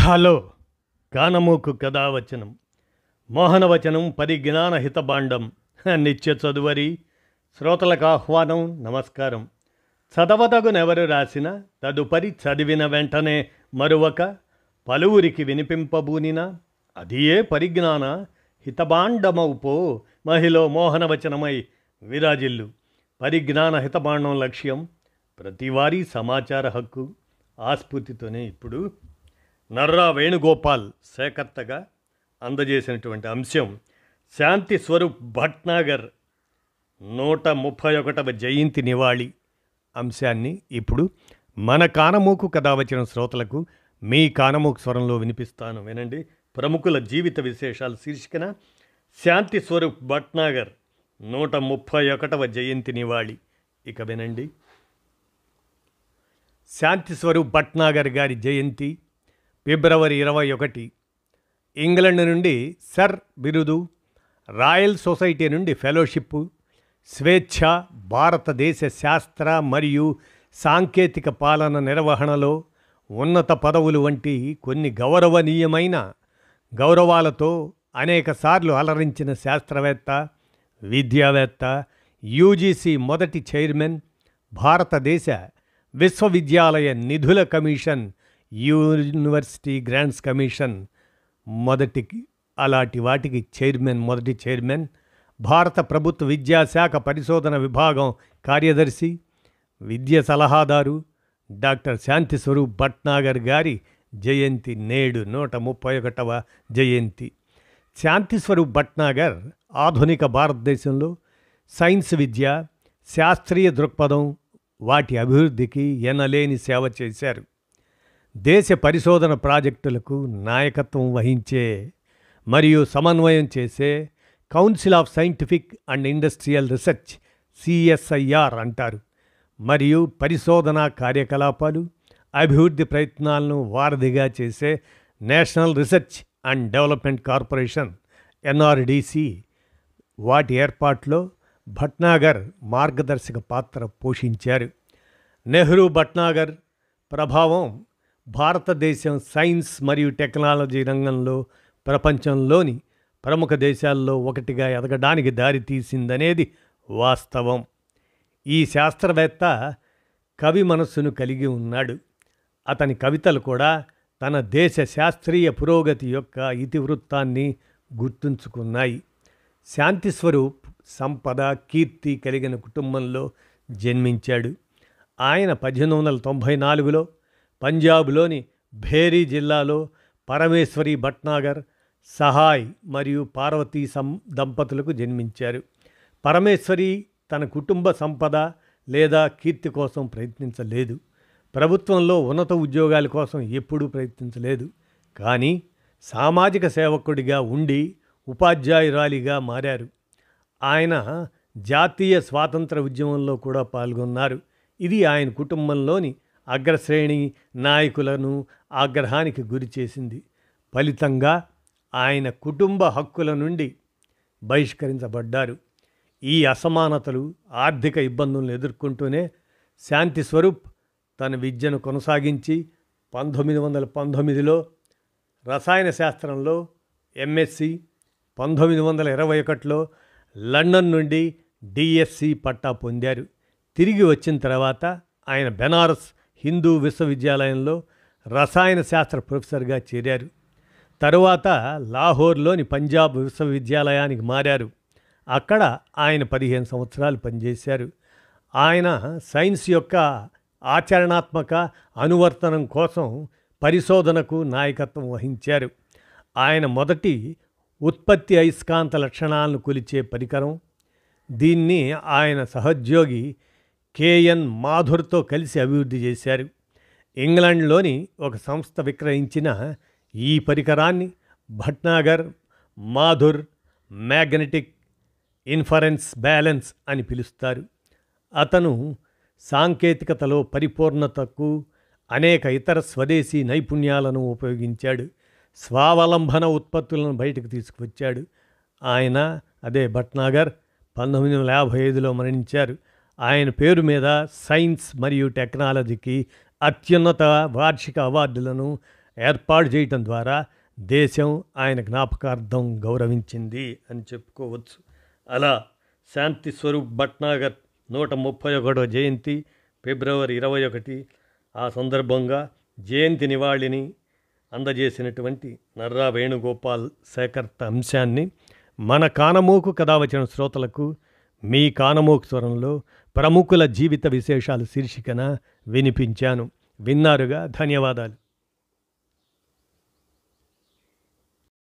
Hello కానమూకు కథావచనం మోహనవచనం పరిజ్ఞాన హితబాండం నిత్య చదువరి శ్రోతలకు ఆహ్వానం నమస్కారం. చదవదగునెవరు రాసిన తదుపరి చదివిన వెంటనే మరువక పలువురికి వినిపింపబూనిన అది ఏ పరిజ్ఞాన హితబాండమౌపో మహిళ మోహనవచనమై విరాజిల్లు. పరిజ్ఞాన హితబాండం లక్ష్యం ప్రతివారీ సమాచార హక్కు. ఆస్ఫూర్తితోనే ఇప్పుడు నర్రా వేణుగోపాల్ సేకర్తగా అందజేసినటువంటి అంశం శాంతి స్వరూప్ భట్నాగర్ 131వ జయంతి నివాళి అంశాన్ని ఇప్పుడు మన కానమూకు కథ వచ్చిన శ్రోతలకు మీ కానమూకు స్వరంలో వినిపిస్తాను, వినండి. ప్రముఖుల జీవిత విశేషాలు శీర్షికన శాంతి స్వరూప్ భట్నాగర్ 131వ జయంతి నివాళి. ఇక వినండి. శాంతి స్వరూప్ భట్నాగర్ గారి జయంతి ఫిబ్రవరి 21. ఇంగ్లండ్ నుండి సర్ బిరుదు, రాయల్ సొసైటీ నుండి ఫెలోషిప్, స్వేచ్ఛ, భారతదేశ శాస్త్ర మరియు సాంకేతిక పాలన నిర్వహణలో ఉన్నత పదవులు వంటి కొన్ని గౌరవనీయమైన గౌరవాలతో అనేకసార్లు అలరించిన శాస్త్రవేత్త, విద్యావేత్త, యూజీసీ మొదటి చైర్మన్, భారతదేశ విశ్వవిద్యాలయ నిధుల కమిషన్, యూనివర్సిటీ గ్రాంట్స్ కమిషన్ అలాంటి వాటికి మొదటి చైర్మన్, భారత ప్రభుత్వ విద్యాశాఖ పరిశోధన విభాగం కార్యదర్శి, విద్య సలహాదారు డాక్టర్ శాంతి స్వరూప్ భట్నాగర్ గారి జయంతి నేడు 131వ జయంతి. శాంతి స్వరూప్ భట్నాగర్ ఆధునిక భారతదేశంలో సైన్స్ విద్య, శాస్త్రీయ దృక్పథం వాటి అభివృద్ధికి ఎనలేని సేవ చేశారు. దేశ పరిశోధన ప్రాజెక్టులకు నాయకత్వం వహించే మరియు సమన్వయం చేసే council of scientific and industrial research CSIR అంటారు, మరియు పరిశోధనా కార్యకలాపాలు, అభివృద్ధి ప్రయత్నాలను వారధిగా చేసే national research and development corporation NRDC వాటి ఏర్పాట్లో భట్నాగర్ మార్గదర్శక పాత్ర పోషించారు. నెహ్రూ భట్నాగర్ ప్రభావం భారతదేశం సైన్స్ మరియు టెక్నాలజీ రంగంలో ప్రపంచంలోని ప్రముఖ దేశాల్లో ఒకటిగా ఎదగడానికి దారితీసిందనేది వాస్తవం. ఈ శాస్త్రవేత్త కవి మనస్సును కలిగి ఉన్నాడు. అతని కవితలు కూడా తన దేశ శాస్త్రీయ పురోగతి యొక్క ఇతివృత్తాన్ని గుర్తుంచుకున్నాయి. శాంతి స్వరూప్ సంపద, కీర్తి కలిగిన కుటుంబంలో జన్మించాడు. ఆయన 1894లో పంజాబ్లోని భేరీ జిల్లాలో పరమేశ్వరి భట్నాగర్, సహాయ్ మరియు పార్వతీ దంపతులకు జన్మించారు. పరమేశ్వరి తన కుటుంబ సంపద లేదా కీర్తి కోసం ప్రయత్నించలేదు. ప్రభుత్వంలో ఉన్నత ఉద్యోగాల కోసం ఎప్పుడూ ప్రయత్నించలేదు. కానీ సామాజిక సేవకుడిగా ఉండి ఉపాధ్యాయురాలిగా మారారు. ఆయన జాతీయ స్వాతంత్ర ఉద్యమంలో కూడా పాల్గొన్నారు. ఇది ఆయన కుటుంబంలోని అగ్రశ్రేణి నాయకులను ఆగ్రహానికి గురి చేసింది. ఫలితంగా ఆయన కుటుంబ హక్కుల నుండి బహిష్కరించబడ్డారు. ఈ అసమానతలు, ఆర్థిక ఇబ్బందులను ఎదుర్కొంటూనే శాంతి స్వరూప్ తన విద్యను కొనసాగించి 1919లో రసాయన శాస్త్రంలో MSc, 1921లో లండన్ నుండి DSc పట్టా పొందారు. తిరిగి వచ్చిన తర్వాత ఆయన బెనారస్ హిందూ విశ్వవిద్యాలయంలో రసాయన శాస్త్ర ప్రొఫెసర్గా చేరారు. తరువాత లాహోర్లోని పంజాబ్ విశ్వవిద్యాలయానికి మారారు. అక్కడ ఆయన 15 సంవత్సరాలు పనిచేశారు. ఆయన సైన్స్ యొక్క ఆచరణాత్మక అనువర్తనం కోసం పరిశోధనకు నాయకత్వం వహించారు. ఆయన మొదటి ఉత్పత్తి అయస్కాంత లక్షణాలను కొలిచే పరికరం, దీన్ని ఆయన సహోద్యోగి KN మాధుర్తో కలిసి అభివృద్ధి చేశారు. ఇంగ్లాండ్లోని ఒక సంస్థ విక్రయించిన ఈ పరికరాన్ని Bhatnagar Madhur magnetic inference balance అని పిలుస్తారు. అతను సాంకేతికతలో పరిపూర్ణతకు అనేక ఇతర స్వదేశీ నైపుణ్యాలను ఉపయోగించాడు. స్వావలంబన ఉత్పత్తులను బయటకు తీసుకువచ్చాడు. ఆయన భట్నాగర్ 1955లో మరణించారు. ఆయన పేరు మీద సైన్స్ మరియు టెక్నాలజీకి అత్యున్నత వార్షిక అవార్డులను ఏర్పాటు చేయటం ద్వారా దేశం ఆయన జ్ఞాపకార్థం గౌరవించింది అని చెప్పుకోవచ్చు. అలా శాంతి స్వరూప్ భట్నాగర్ 131వ జయంతి ఫిబ్రవరి 21. ఆ సందర్భంగా జయంతి నివాళిని అందజేసినటువంటి నర్రా వేణుగోపాల్ సేకర్త అంశాన్ని మన కానమోకు కథావచన శ్రోతలకు మీ కానమోకు స్వరంలో ప్రముఖుల జీవిత విశేషాలు శీర్షికన వినిపించాను. విన్నారుగా, ధన్యవాదాలు.